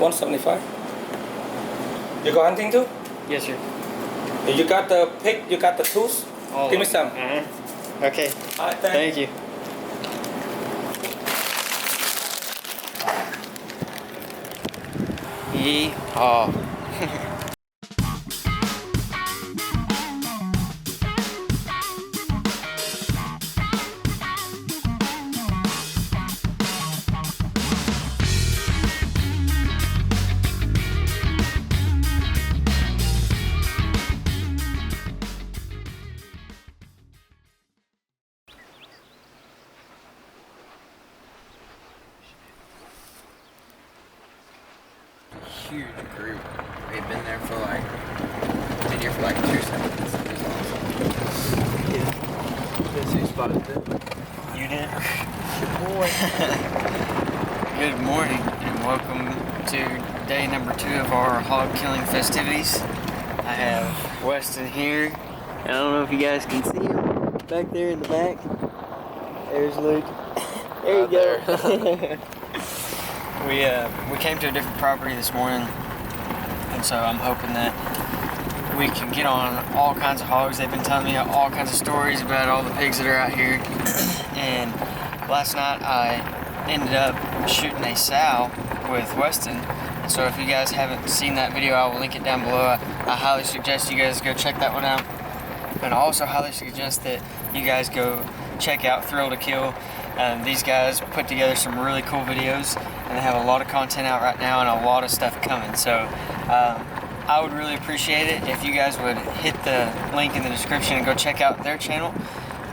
175. You go hunting too? Yes, sir. You got the pick, you got the tools? Oh, Give me some. Okay. Alright, Thank you. Yeehaw. Huge group. They've been here for like 2 seconds. It was awesome. Yeah. Guess who spotted it? You did? Boy. Good morning and welcome to day number 2 of our hog killing festivities. I have Weston here. I don't know if you guys can see him back there in the back. There's Luke. There you go. We came to a different property this morning, and so I'm hoping that we can get on all kinds of hogs. They've been telling me all kinds of stories about all the pigs that are out here. And last night I ended up shooting a sow with Weston. And so if you guys haven't seen that video, I will link it down below. I highly suggest you guys go check that one out. And I also highly suggest that you guys go check out Thrill to Kill. These guys put together some really cool videos, and they have a lot of content out right now and a lot of stuff coming. So I would really appreciate it if you guys would hit the link in the description and go check out their channel.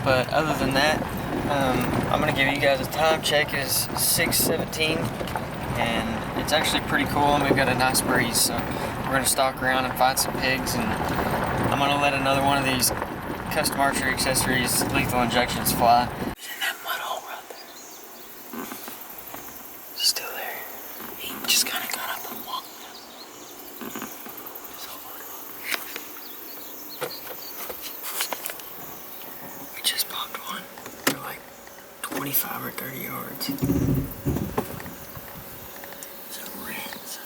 But other than that, I'm going to give you guys a time check. It is 6:17 and it's actually pretty cool, and we've got a nice breeze. So we're going to stalk around and find some pigs, and I'm going to let another one of these Custom Archery Accessories lethal injections fly. Still there. He just kind of got up and walked. We just popped one for like 25 or 30 yards. It's a rinse.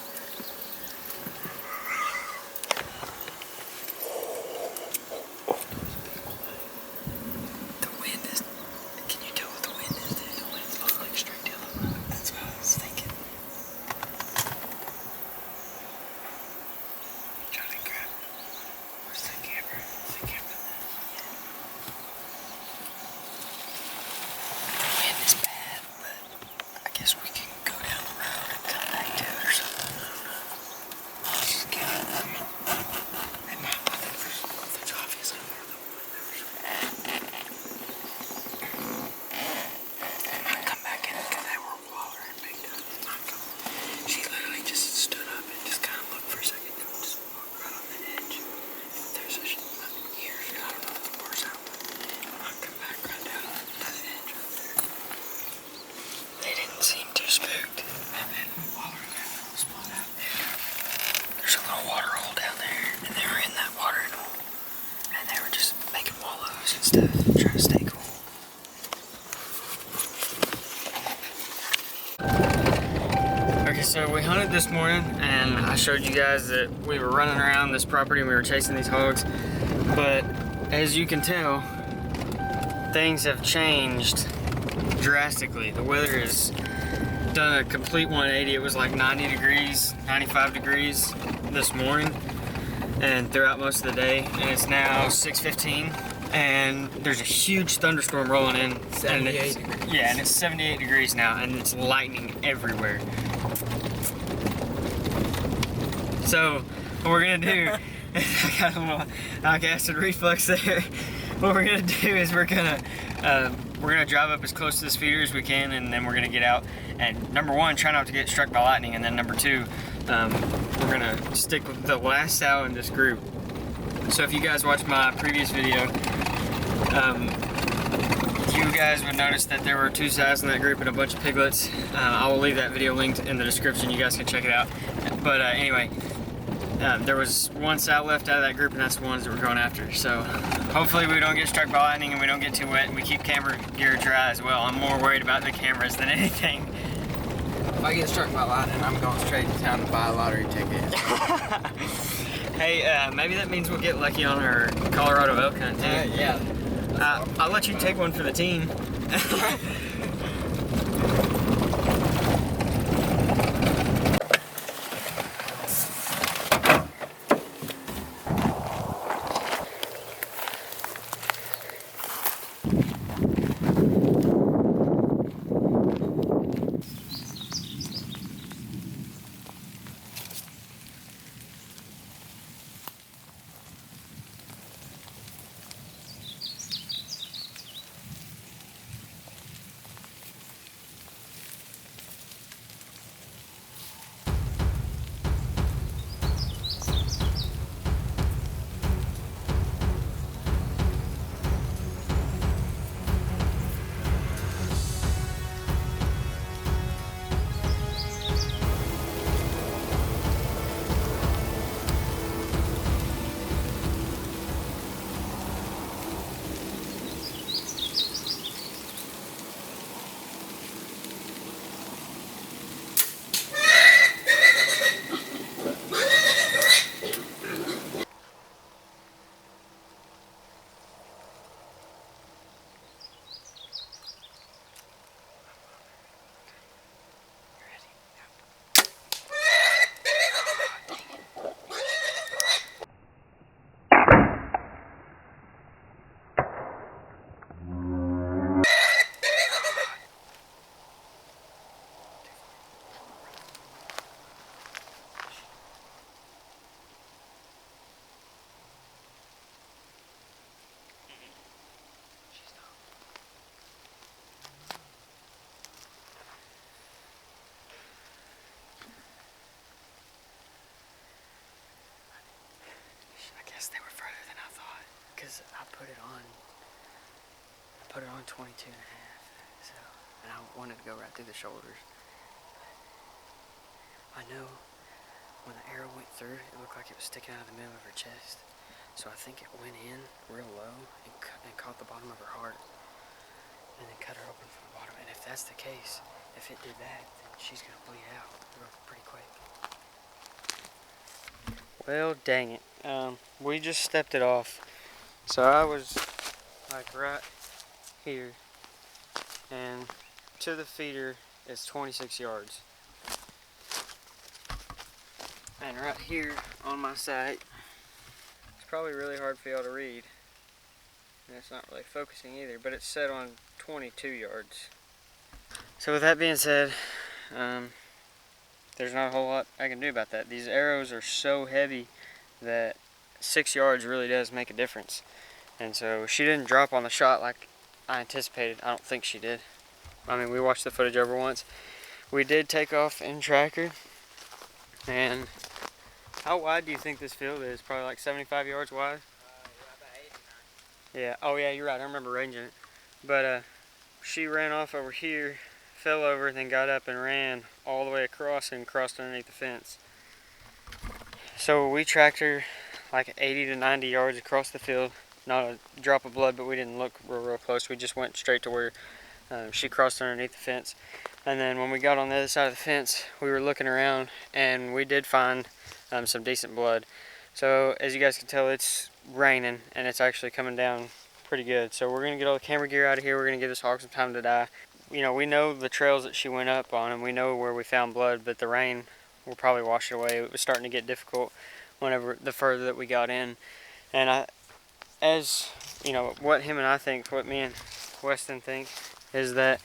The wind is. Can you tell what the wind is? The wind's blowing like straight down the road. That's what I was thinking. Trying to grab. Where's the camera? Is the camera there? The wind is bad, but I guess we can go down the road and come back to it or something. I don't know. I'll just get it. I think there's obviously more than one there. They might come back in because they were wallering big time. She literally just stood up and just kind of looked for a second and just walked right on the edge. There's a years, I don't know if it's worse out, but I'll come back right down to the edge right there. They didn't seem too spooked. And then wallering that little spot out there. There's a little water hole down there, and they were in that watering hole. And they were just making wallows and stuff, trying to stay cool. Okay, so we hunted this morning, and I showed you guys that we were running around this property and we were chasing these hogs. But as you can tell, things have changed drastically. The weather has done a complete 180. It was like 90 degrees, 95 degrees this morning and throughout most of the day. And it's now 6:15. And there's a huge thunderstorm rolling in. 78 degrees. Yeah, and it's 78 degrees now, and it's lightning everywhere. So what we're gonna do, I got a little acid reflux there. What we're gonna do is we're gonna drive up as close to this feeder as we can, and then we're gonna get out. And number one, try not to get struck by lightning, and then number two, we're gonna stick with the last sow in this group. So if you guys watched my previous video, you guys would notice that there were 2 sows in that group and a bunch of piglets. I will leave that video linked in the description. You guys can check it out. But anyway, there was 1 sow left out of that group, and that's the ones that we're going after. So hopefully we don't get struck by lightning and we don't get too wet, and we keep camera gear dry as well. I'm more worried about the cameras than anything. If I get struck by lightning, I'm going straight to town to buy a lottery ticket. Hey, maybe that means we'll get lucky on our Colorado elk hunt too. Yeah. I'll let you take one for the team. I guess they were further than I thought, because I put it on 22 and a half, so, and I wanted to go right through the shoulders. I know when the arrow went through, it looked like it was sticking out of the middle of her chest, so I think it went in real low and caught the bottom of her heart, and then cut her open from the bottom. And if that's the case, if it did that, then she's gonna bleed out pretty quick. Well, dang it. We just stepped it off. So I was like right here, and to the feeder is 26 yards. And right here on my sight, it's probably really hard for y'all to read. And it's not really focusing either, but it's set on 22 yards. So with that being said, there's not a whole lot I can do about that. These arrows are so heavy that 6 yards really does make a difference. And so she didn't drop on the shot like I anticipated. I don't think she did. I mean, we watched the footage over once. We did take off in tracker. And how wide do you think this field is? Probably like 75 yards wide? Yeah, oh yeah, you're right. I remember ranging it. But she ran off over here, fell over, then got up and ran all the way across and crossed underneath the fence. So we tracked her like 80 to 90 yards across the field. Not a drop of blood, but we didn't look real close. We just went straight to where she crossed underneath the fence. And then when we got on the other side of the fence, we were looking around and we did find some decent blood. So as you guys can tell, it's raining and it's actually coming down pretty good. So we're gonna get all the camera gear out of here. We're gonna give this hog some time to die. You know, we know the trails that she went up on and we know where we found blood, but the rain will probably wash it away. It was starting to get difficult whenever the further that we got in. And as you know, what him and I think, what me and Weston think, is that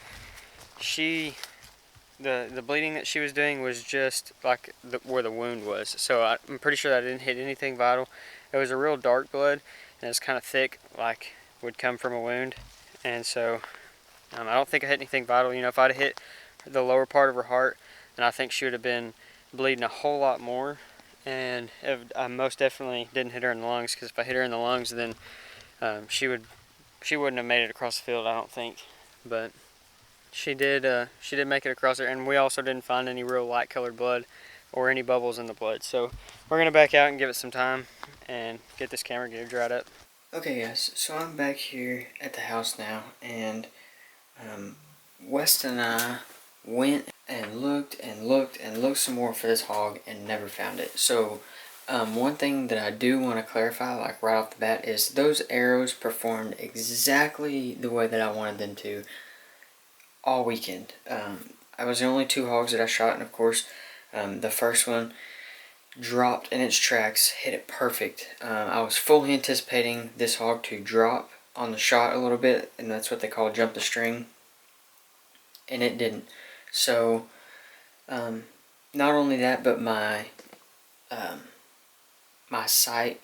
the bleeding that she was doing was just like where the wound was. So I'm pretty sure that I didn't hit anything vital. It was a real dark blood, and it's kind of thick, like would come from a wound. And so I don't think I hit anything vital. You know, if I'd have hit the lower part of her heart, then I think she would have been bleeding a whole lot more. And I most definitely didn't hit her in the lungs, because if I hit her in the lungs, then she wouldn't have made it across the field, I don't think. But she did make it across there, and we also didn't find any real light colored blood or any bubbles in the blood. So we're gonna back out and give it some time and get this camera gear dried up. Okay guys, so I'm back here at the house now, and Weston and I went and looked and looked and looked some more for this hog and never found it. So one thing that I do want to clarify, like right off the bat, is those arrows performed exactly the way that I wanted them to all weekend. I was the only 2 hogs that I shot, and of course the first one dropped in its tracks, hit it perfect. I was fully anticipating this hog to drop on the shot a little bit, and that's what they call jump the string, and it didn't. So not only that, but my my sight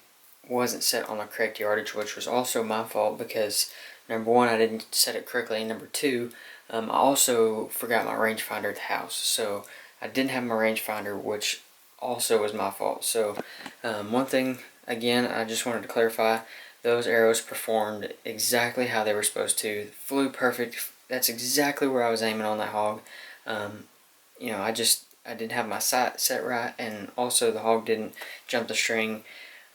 wasn't set on the correct yardage, which was also my fault because number 1, I didn't set it correctly, and number 2, I also forgot my rangefinder at the house. So I didn't have my rangefinder, which also was my fault. So one thing, again, I just wanted to clarify, those arrows performed exactly how they were supposed to. Flew perfect. That's exactly where I was aiming on that hog. You know, I didn't have my sight set right, and also the hog didn't jump the string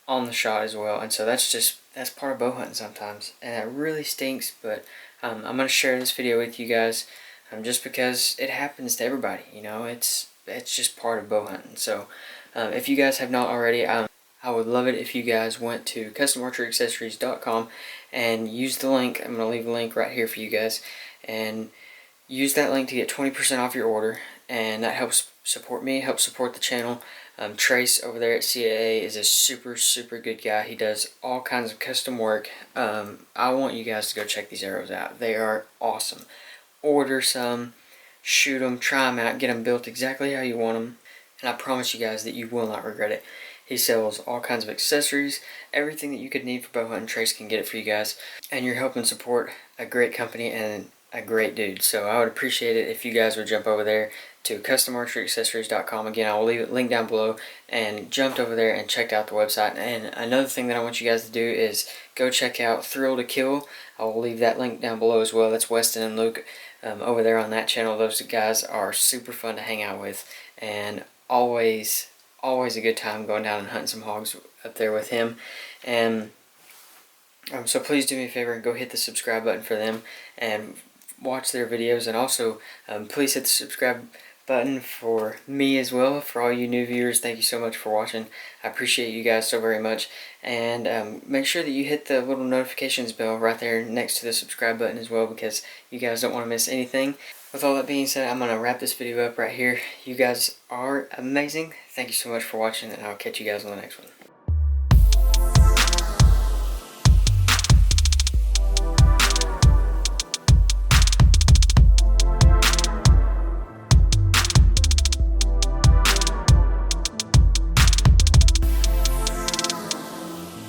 on the shot as well. And so that's part of bow hunting sometimes, and that really stinks. But I'm gonna share this video with you guys, just because it happens to everybody. You know, it's just part of bow hunting. So if you guys have not already, I would love it if you guys went to customarcheryaccessories.com and use the link. I'm gonna leave a link right here for you guys, and use that link to get 20% off your order, and that helps support me, helps support the channel. Trace over there at CAA is a super good guy. He does all kinds of custom work. I want you guys to go check these arrows out. They are awesome. Order some, shoot them, try them out, get them built exactly how you want them, and I promise you guys that you will not regret it. He sells all kinds of accessories, everything that you could need for bow hunting. Trace can get it for you guys, and you're helping support a great company and a great dude. So I would appreciate it if you guys would jump over there to customarcheryaccessories.com. Again, I will leave a link down below, and jumped over there and checked out the website. And another thing that I want you guys to do is go check out Thrill to Kill. I will leave that link down below as well. That's Weston and Luke over there on that channel. Those guys are super fun to hang out with, and always a good time going down and hunting some hogs up there with him. And so please do me a favor and go hit the subscribe button for them and watch their videos, and also please hit the subscribe button for me as well. For all you new viewers, thank you so much for watching. I appreciate you guys so very much, and make sure that you hit the little notifications bell right there next to the subscribe button as well, because you guys don't want to miss anything. With all that being said, I'm going to wrap this video up right here. You guys are amazing. Thank you so much for watching, and I'll catch you guys on the next one.